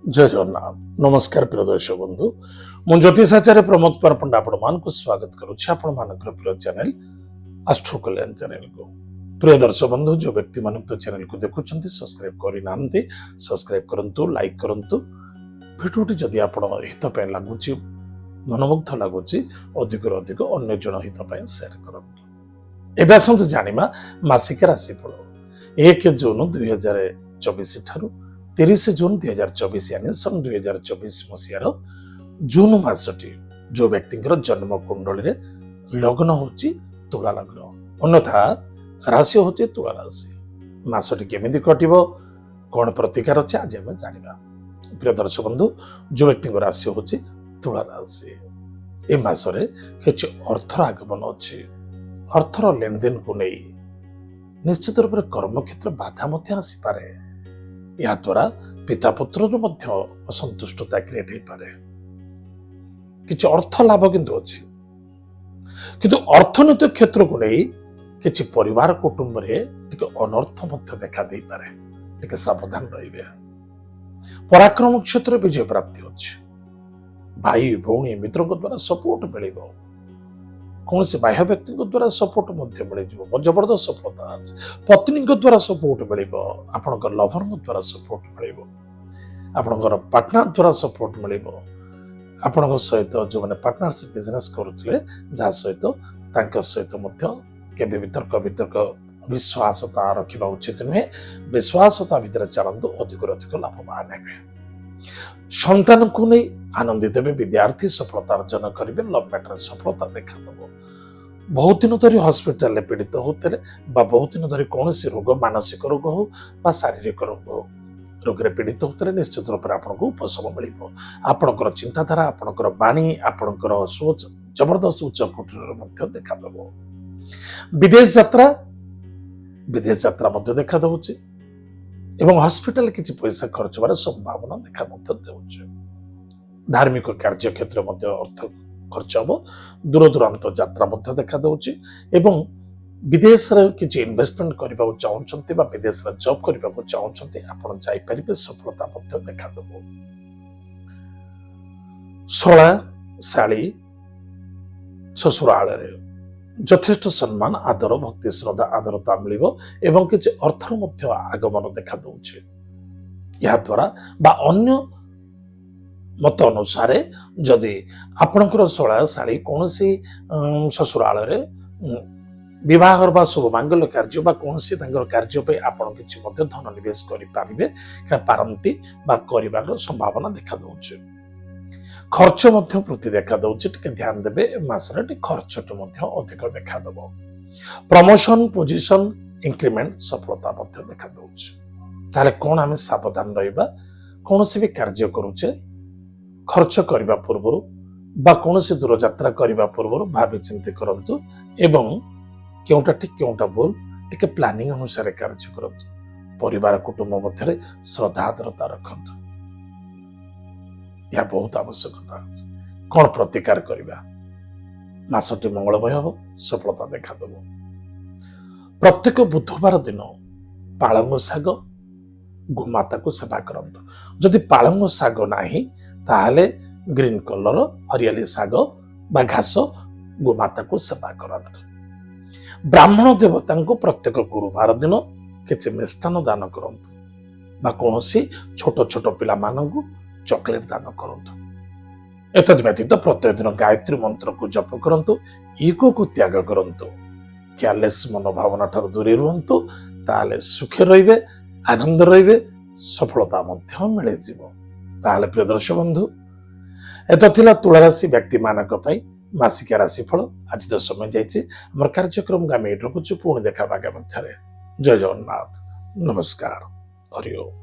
जय जगन्नाथ नमस्कार प्रिय दर्शक बंधु मु ज्योतिषाचार्य प्रमोद कुमार पंडा आपण स्वागत करुच्ची आपण मानकर प्रिय चैनल आस्ट्रो कल्याण चैनल को। प्रिय दर्शक बंधु जो व्यक्ति मान तो चैनल को देखुं सब्सक्राइब करना सब्सक्राइब करंतु लाइक करंतु भिडियोटी जदि आपण हित लगुच मनमुग्ध लगुच अधिक अधिक अन्य जन हित शेयर करंतु। एबे आसंतु जानिमा मासिक राशिफल 1 जून 2024 ठारू 30 जून 2024 यानी सन 2024 मसीहार जून मासटी जो व्यक्ति जन्म कुंडली रे लग्न होची तुला लग्न अन्यथा राशि होची तुला राशि। मासटी केमिति कटिबो कौन प्रतिकार अछि आज हम जानिबा। प्रिय दर्शक बंधु जो व्यक्ति राशि होची तुला राशि ए मासरे किछ अर्थर आगमन अछि। अर्थर लेनदेन को नहीं निश्चित रूप से कर्म क्षेत्र बाधा मध्य आसी पारे। या द्वारा पिता पुत्र असंतुष्टता क्रिएट हो पारे। किछ अर्थ लाभ किंतु अछि किंतु अर्थनैतिक क्षेत्र को नहीं किछ परिवार कुटुंब रे टिके अनर्थ मध्य देखा दे पारे। टिके सावधान रहिबे। पराक्रम क्षेत्र विजय प्राप्ति अछि। भाई भौणी मित्र द्वारा सपोर्ट मिलिबो। कौन से बाह्य व्यक्ति द्वारा सपोर्ट मध्य मिल जबरदस्त सफलता अछि। पत्नी द्वारा सपोर्ट मिल आपण लवर द्वारा सपोर्ट मिल आपण पार्टनर द्वारा सपोर्ट मिल आपण सहित जो मैंने पार्टनरशिप बिजनेस करुले जहाँ सहित सहित केबे भी तर्क वितर्क विश्वासता रखा उचित नुहे। विश्वासता भितर चलतु अधिक अधिक लाभवान हे। संतान को नहीं आनंदित हे। विद्यार्थी सफलता अर्जन करेंगे। लव मैटर सफलता देखा दब। बहुत दिन धरी हॉस्पिटल में पीड़ित होते बहुत दिन धरी कौन सी रोग मानसिक रोग हो बा शारीरिक रोग हो रोग पीड़ित होते निश्चित रूप से आपको उपशम मिल आपणकर चिंताधारा आपणकर बाणी आपणकर सोच जबरदस्त उच्च कोटर देखा दब। विदेश यात्रा देखा दूसरी एवं हॉस्पिटल किसी पैसा खर्च होवार संभावना देखा दे। धार्मिक कार्य क्षेत्र अर्थ खर्च हम दूर दूरांत यात्रा देखा दूसरी एवं विदेश किसी इन्वेस्टमेंट करने चाहते विदेश जॉब करने चाहते आपड़ जापर सफलता देखा दब। शला शाली ससुराल यथेष्ट सम्मान आदर भक्ति श्रद्धा आदरता मिल एवं किसी अर्थर आगमन देखा दूचे। या द्वारा बा अन्य मत अनुसार जदि आपणकर शला शाली कौन सी ससुराल विवाह बा शुभ मांगल्य कार्य बा कौन सी कार्य पे आपण किछि धन निवेश करें पारंती बा करिवार संभावना देखा दूचे। खर्च वृद्धि देखा दूचे। ध्यान देवे मासरे खर्च अधिक देखा दब। प्रमोशन पोजिशन इंक्रीमेंट सफलता देखा दूचे। ताले कौन आम सावधान रहिबा कौन सी भी कार्य करुचे खर्च करने पूर्व बा कौन सी दूर यात्रा करने पूर्व भावी चिंती करंतु एवं क्योंटा ठीक क्योंटा भूल टिके प्लानिंग अनुसार कार्य करंतु। परिवार कुटुंब मध्य श्रद्धा आदरता रखंतु। यह बहुत आवश्यकता है। कौन प्रतिकार करवा मासटी मंगलमय हो सफलता देखा दब। प्रत्येक बुधवार दिन पालंग शाग गोमाता को सेवा करंतु। जदि पालंग शाग नाही ताहले ग्रीन कलर हरियाली शाग बा घास गोमाता को सेवा करंतु। ब्राह्मण देवता को प्रत्येक गुरुवार दिन किसी मिष्टान दान करंतु बा कौन सी छोट छोट पिला मानकु चॉकलेट दान करंतु। एतद व्यतीत प्रत्येक दिन गायत्री मंत्र को जप करंतु। ईगो को त्याग करंतु। केयरलेस मनोभावना ठार दूरी रुहंतु ताले सुखे रहिबे आनंद रहिबे सफलता मध्य मिले जीवो। ताले प्रिय दर्शक बंधु एत थिला तुला राशि व्यक्ति मानक पई मासिक राशिफल। आज तो समय जाइए आम कार्यक्रम को आम रखुचु। पुणी देखा आगामी। जय जगन्नाथ नमस्कार हरि ओम।